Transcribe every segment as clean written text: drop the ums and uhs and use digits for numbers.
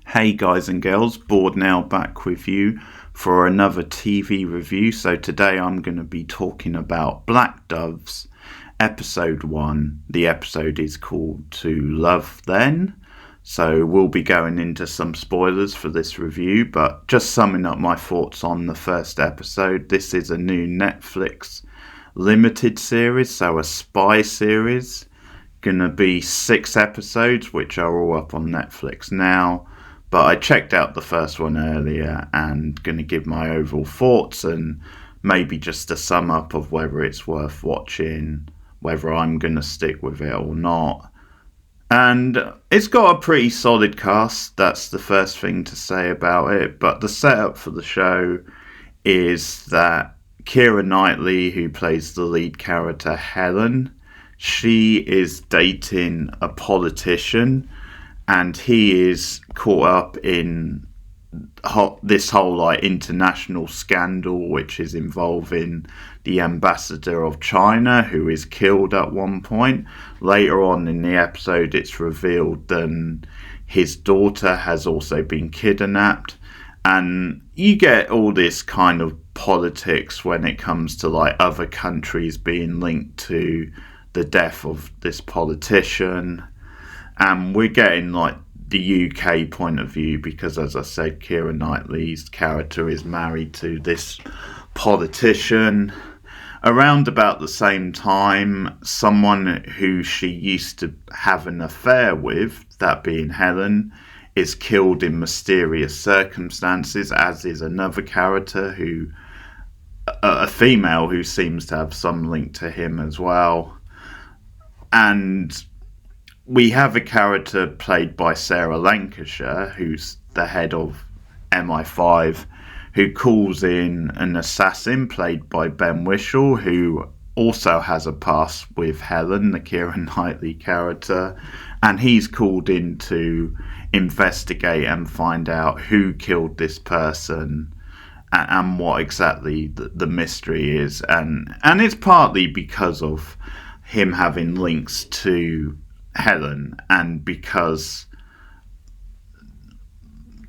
Hey guys and girls, Board now back with you for another TV review. So today I'm going to be talking about Black Doves, episode 1. The episode is called To Love Then. So we'll be going into some spoilers for this review, but just summing up my thoughts on the first episode. This is a new Netflix limited series, so a spy series. Gonna be 6 episodes, which are all up on Netflix now. But I checked out the first one earlier and going to give my overall thoughts and maybe just a sum up of whether it's worth watching, whether I'm going to stick with it or not. And it's got a pretty solid cast, that's the first thing to say about it. But the setup for the show is that Kiera Knightley, who plays the lead character Helen, she is dating a politician. And he is caught up in this whole international scandal, which is involving the ambassador of China, who is killed at one point. Later on in the episode, it's revealed that his daughter has also been kidnapped. And you get all this kind of politics when it comes to other countries being linked to the death of this politician. And we're getting the UK point of view because, as I said, Kiera Knightley's character is married to this politician. Around about the same time, someone who she used to have an affair with, that being Helen, is killed in mysterious circumstances, as is another character a female who seems to have some link to him as well. And we have a character played by Sarah Lancashire, who's the head of MI5, who calls in an assassin played by Ben Whishaw, who also has a past with Helen, the Kiera Knightley character, and he's called in to investigate and find out who killed this person and what exactly the mystery is. And it's partly because of him having links to Helen, and because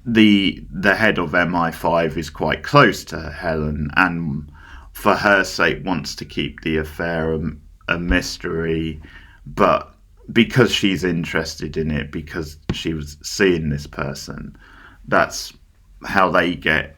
the head of MI5 is quite close to Helen, and for her sake wants to keep the affair a mystery, but because she's interested in it, because she was seeing this person, that's how they get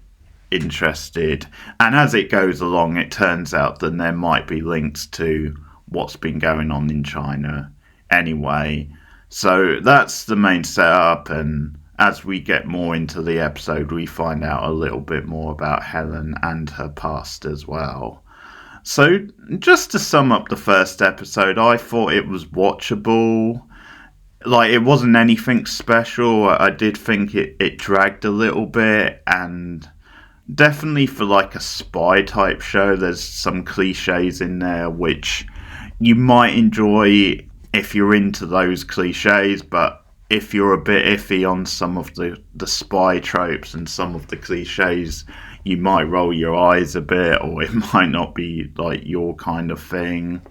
interested. And as it goes along, it turns out that there might be links to what's been going on in China anyway. So that's the main setup, and as we get more into the episode, we find out a little bit more about Helen and her past as well. So just to sum up the first episode, I thought it was watchable. It wasn't anything special. I did think it dragged a little bit, and definitely for a spy type show, there's some cliches in there which you might enjoy if you're into those cliches, but if you're a bit iffy on some of the spy tropes and some of the cliches, you might roll your eyes a bit, or it might not be your kind of thing.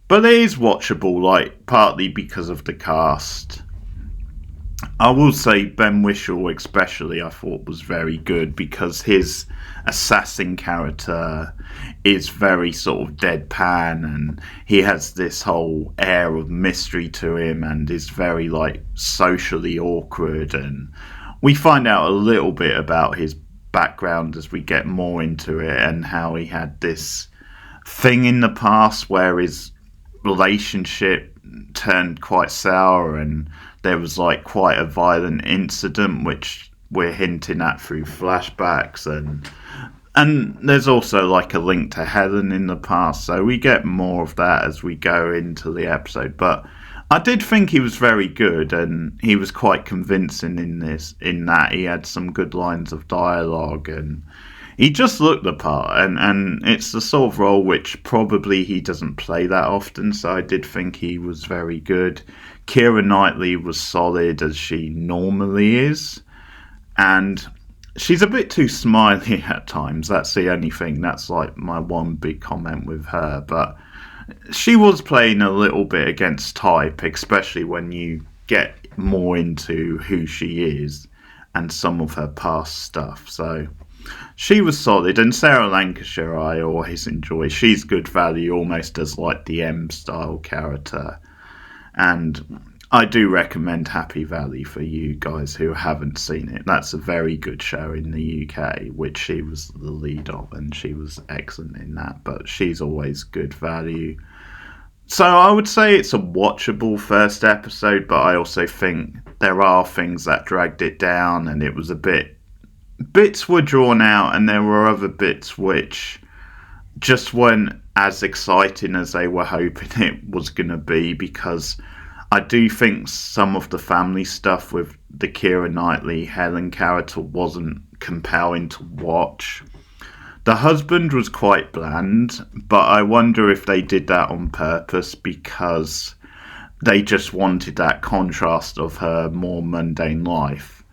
But it is watchable, partly because of the cast. I will say Ben Whishaw especially I thought was very good, because his assassin character is very sort of deadpan, and he has this whole air of mystery to him and is very socially awkward. And we find out a little bit about his background as we get more into it, and how he had this thing in the past where his relationship turned quite sour, and there was quite a violent incident which we're hinting at through flashbacks, and there's also a link to Helen in the past, so we get more of that as we go into the episode. But I did think he was very good, and he was quite convincing in that he had some good lines of dialogue, and he just looked the part, and it's the sort of role which probably he doesn't play that often, so I did think he was very good. Kiera Knightley was solid, as she normally is, and she's a bit too smiley at times. That's the only thing. That's my one big comment with her, but she was playing a little bit against type, especially when you get more into who she is. and some of her past stuff. So she was solid, and Sarah Lancashire I always enjoy. She's good value, almost as like the M style character. And I do recommend Happy Valley for you guys who haven't seen it. That's a very good show in the UK, which she was the lead of, and she was excellent in that. But she's always good value. So I would say it's a watchable first episode, but I also think there are things that dragged it down, and it was a bit... Bits were drawn out, and there were other bits which just weren't as exciting as they were hoping it was going to be, because I do think some of the family stuff with the Kiera Knightley Helen character wasn't compelling to watch. The husband was quite bland, but I wonder if they did that on purpose because they just wanted that contrast of her more mundane life.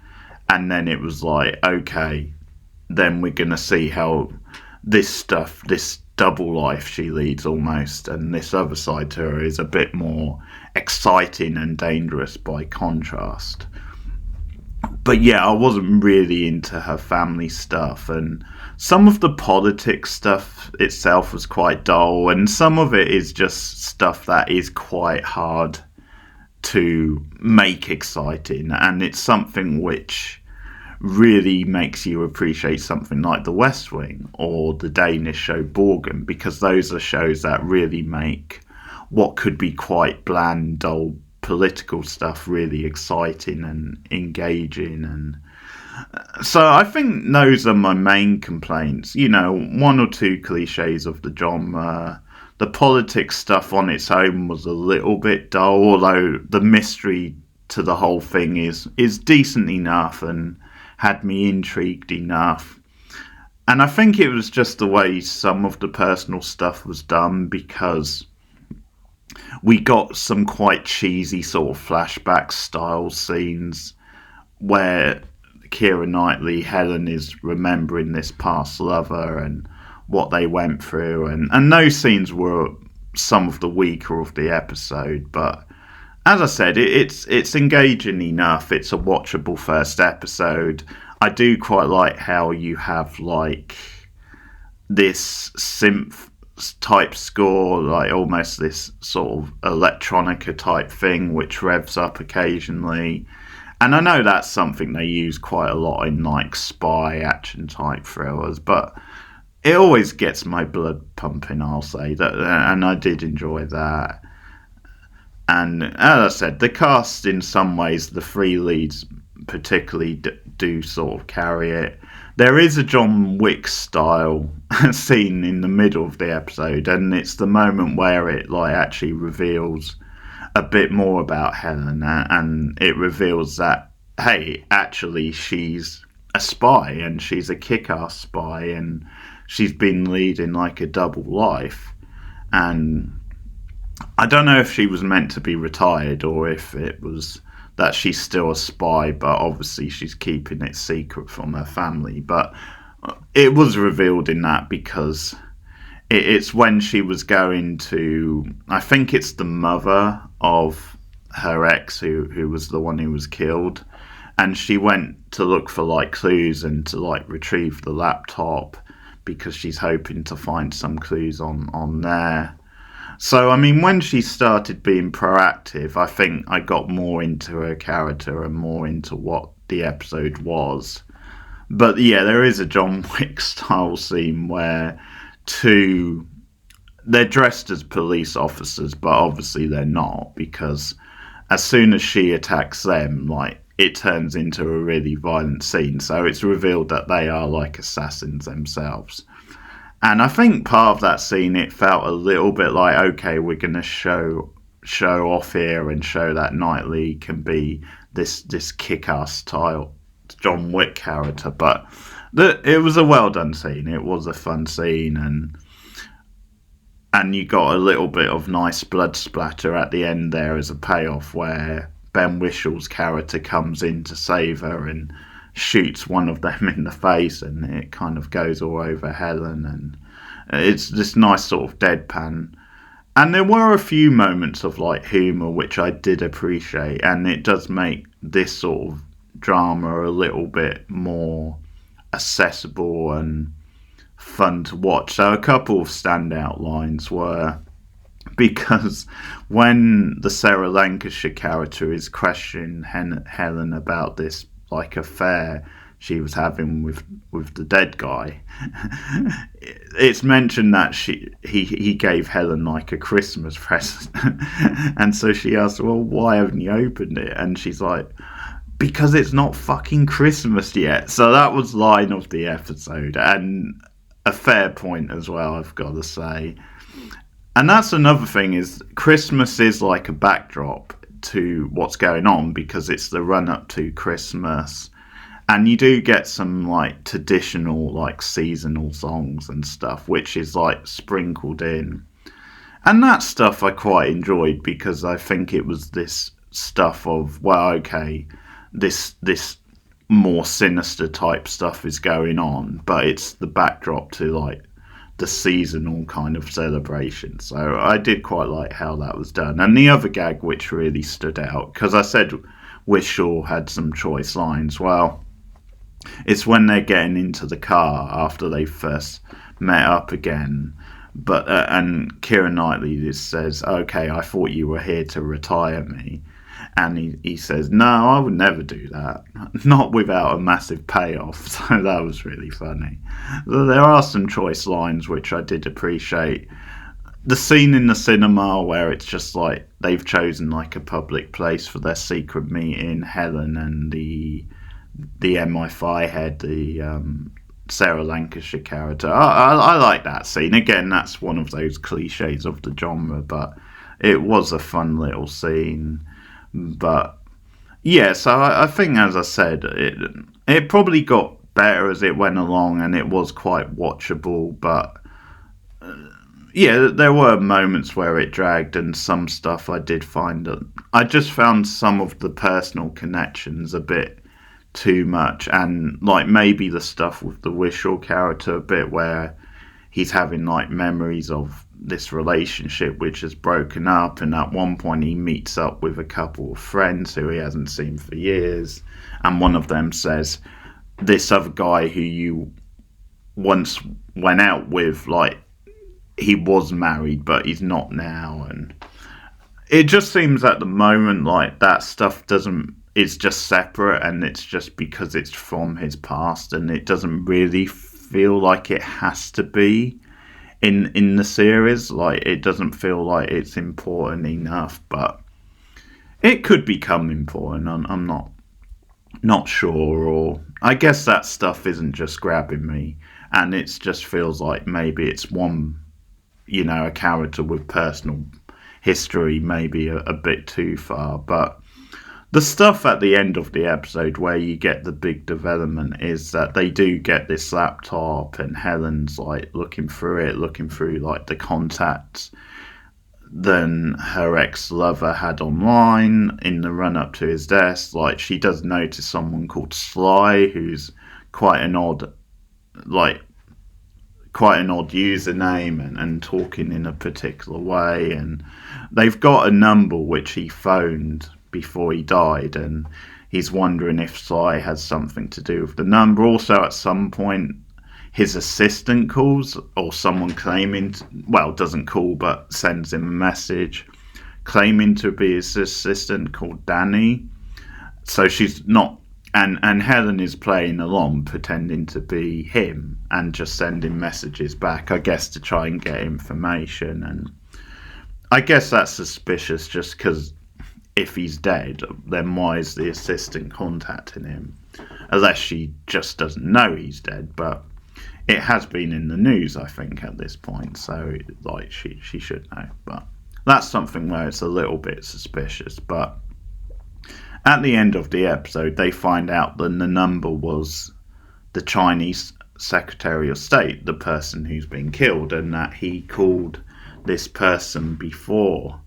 And then it was like, okay, then we're going to see how this stuff, this double life she leads almost, and this other side to her is a bit more exciting and dangerous by contrast. But yeah, I wasn't really into her family stuff, and some of the politics stuff itself was quite dull, and some of it is just stuff that is quite hard to make exciting, and it's something which really makes you appreciate something like The West Wing or the Danish show Borgen, because those are shows that really make what could be quite bland, dull political stuff really exciting and engaging. And so I think those are my main complaints. You know, one or two cliches of the genre. The politics stuff on its own was a little bit dull, although the mystery to the whole thing is decent enough and had me intrigued enough. And I think it was just the way some of the personal stuff was done, because we got some quite cheesy sort of flashback style scenes where Kiera Knightley, Helen, is remembering this past lover and what they went through, and those scenes were some of the weaker of the episode. But as I said, it's engaging enough. It's a watchable first episode. I do quite like how you have like this synth type score, like almost this sort of electronica type thing which revs up occasionally. And I know that's something they use quite a lot in like spy action type thrillers, but it always gets my blood pumping, I'll say that, and I did enjoy that. And as I said, the cast in some ways, the three leads particularly do sort of carry it. There is a John Wick style scene in the middle of the episode, and it's the moment where it like actually reveals a bit more about Helen, and it reveals that, hey, actually she's a spy, and she's a kick-ass spy, and she's been leading like a double life. And I don't know if she was meant to be retired or if it was that she's still a spy, but obviously she's keeping it secret from her family. But it was revealed in that because it's when she was going to, I think it's the mother of her ex who was the one who was killed, and she went to look for like clues and to like retrieve the laptop because she's hoping to find some clues on there. So, I mean, when she started being proactive, I think I got more into her character and more into what the episode was. But yeah, there is a John Wick style scene where they're dressed as police officers, but obviously they're not, because as soon as she attacks them, like, it turns into a really violent scene. So it's revealed that they are like assassins themselves. And I think part of that scene, it felt a little bit like, okay, we're going to show off here and show that Knightley can be this kick-ass style John Wick character. But it was a well-done scene. It was a fun scene, and you got a little bit of nice blood splatter at the end there as a payoff, where Ben Whishal's character comes in to save her and shoots one of them in the face, and it kind of goes all over Helen, and it's this nice sort of deadpan. And there were a few moments of like humour which I did appreciate, and it does make this sort of drama a little bit more accessible and fun to watch. So a couple of standout lines were, because when the Sarah Lancashire character is questioning Helen about this like affair she was having with the dead guy, it's mentioned that he gave Helen like a Christmas present, and so she asked, well, why haven't you opened it? And she's like, because it's not fucking Christmas yet. So that was line of the episode, and a fair point as well, I've got to say. And that's another thing, is Christmas is like a backdrop to what's going on, because it's the run up to Christmas, and you do get some like traditional like seasonal songs and stuff, which is like sprinkled in, and that stuff I quite enjoyed, because I think it was this stuff of, well, okay, this more sinister type stuff is going on, but it's the backdrop to like the seasonal kind of celebration. So I did quite like how that was done. And the other gag which really stood out, because I said Wishaw had some choice lines, well, it's when they're getting into the car after they first met up again, but and Keira Knightley just says, okay, I thought you were here to retire me. And he says, no, I would never do that. Not without a massive payoff. So that was really funny. There are some choice lines which I did appreciate. The scene in the cinema where it's just like they've chosen like a public place for their secret meeting, Helen and the MI5 head, the Sarah Lancashire character. I like that scene. Again, that's one of those cliches of the genre, but it was a fun little scene. But yeah, so I think, as I said, it probably got better as it went along, and it was quite watchable. But yeah, there were moments where it dragged, and some stuff I did find that I just found some of the personal connections a bit too much, and like maybe the stuff with the Wishaw character a bit, where he's having like memories of this relationship which has broken up, and at one point he meets up with a couple of friends who he hasn't seen for years, and one of them says, this other guy who you once went out with, like, he was married but he's not now. And it just seems at the moment like that stuff it's just separate, and it's just because it's from his past, and it doesn't really feel like it has to be in the series. Like, it doesn't feel like it's important enough, but it could become important. I'm not sure, or I guess that stuff isn't just grabbing me, and it just feels like maybe it's one, a character with personal history, maybe a bit too far. But the stuff at the end of the episode where you get the big development is that they do get this laptop, and Helen's like looking through like the contacts then her ex-lover had online in the run-up to his death. Like, she does notice someone called Sly, who's quite an odd username and talking in a particular way, and they've got a number which he phoned before he died, and he's wondering if Sly has something to do with the number. Also, at some point, his assistant calls, or someone doesn't call but sends him a message claiming to be his assistant called Danny. So she's not, and Helen is playing along, pretending to be him and just sending messages back, I guess, to try and get information. And I guess that's suspicious, just because if he's dead, then why is the assistant contacting him? Unless she just doesn't know he's dead, but it has been in the news, I think, at this point, so like she should know. But that's something where it's a little bit suspicious. But at the end of the episode, they find out that the number was the Chinese Secretary of State, the person who's been killed, and that he called this person before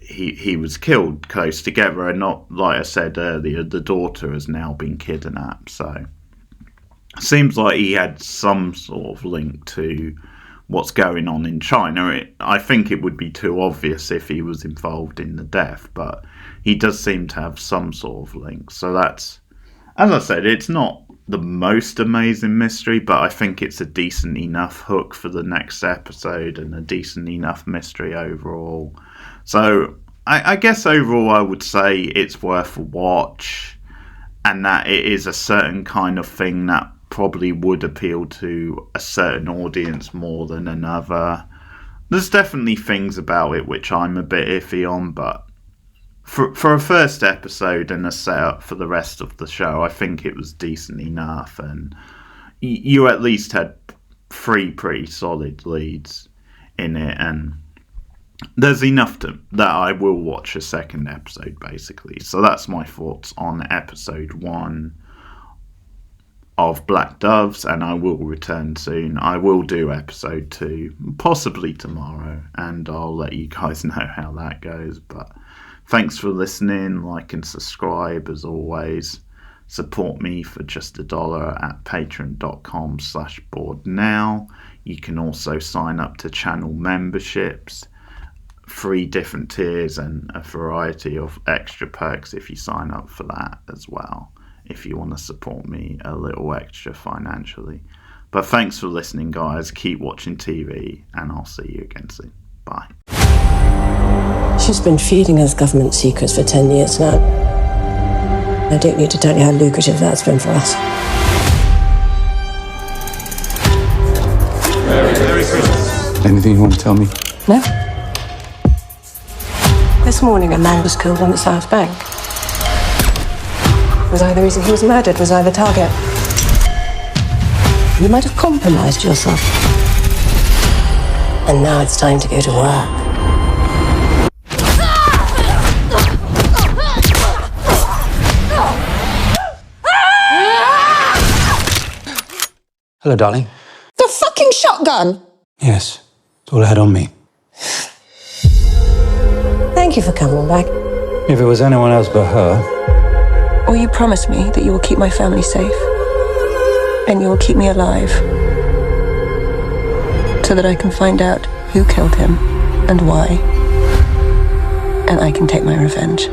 he was killed, close together. And not, like I said earlier, the daughter has now been kidnapped. So it seems like he had some sort of link to what's going on in China. I think it would be too obvious if he was involved in the death, but he does seem to have some sort of link. So that's, as I said, it's not the most amazing mystery, but I think it's a decent enough hook for the next episode and a decent enough mystery overall. So I guess overall I would say it's worth a watch, and that it is a certain kind of thing that probably would appeal to a certain audience more than another. There's definitely things about it which I'm a bit iffy on, but for a first episode and a setup for the rest of the show, I think it was decent enough, and you at least had 3 pretty solid leads in it, and there's enough that I will watch a second episode, basically. So that's my thoughts on episode 1 of Black Doves, and I will return soon. I will do episode 2, possibly tomorrow, and I'll let you guys know how that goes. But thanks for listening. Like and subscribe as always. Support me for just $1 at patreon.com/borednow. You can also sign up to channel memberships, 3 different tiers and a variety of extra perks if you sign up for that as well, if you want to support me a little extra financially. But thanks for listening, guys. Keep watching TV, and I'll see you again soon. Bye. She's been feeding us government secrets for 10 years now. I don't need to tell you how lucrative that's been for us. Merry Christmas. Anything you want to tell me? No. This morning a man was killed on the South Bank. It was either reason he was murdered was either target. You might have compromised yourself. And now it's time to go to work. Hello, darling. The fucking shotgun! Yes, it's all I had on me. Thank you for coming back. If it was anyone else but her. Will you promise me that you will keep my family safe? And you will keep me alive? So that I can find out who killed him and why. And I can take my revenge.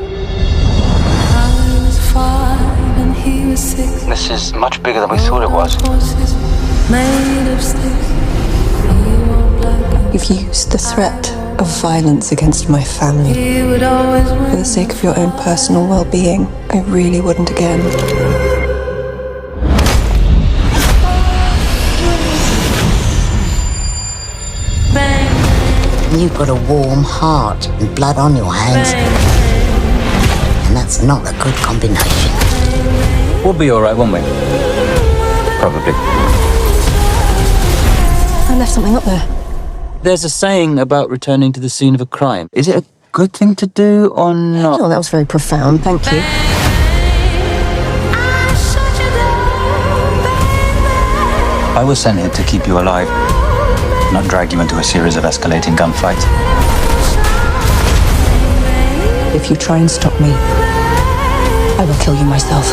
This is much bigger than we thought it was. You've used the threat of violence against my family. For the sake of your own personal well-being, I really wouldn't again. You've got a warm heart and blood on your hands. And that's not a good combination. We'll be all right, won't we? Probably. I left something up there. There's a saying about returning to the scene of a crime. Is it a good thing to do or not? Oh, that was very profound. Thank you. I was sent here to keep you alive, not drag you into a series of escalating gunfights. If you try and stop me, I will kill you myself.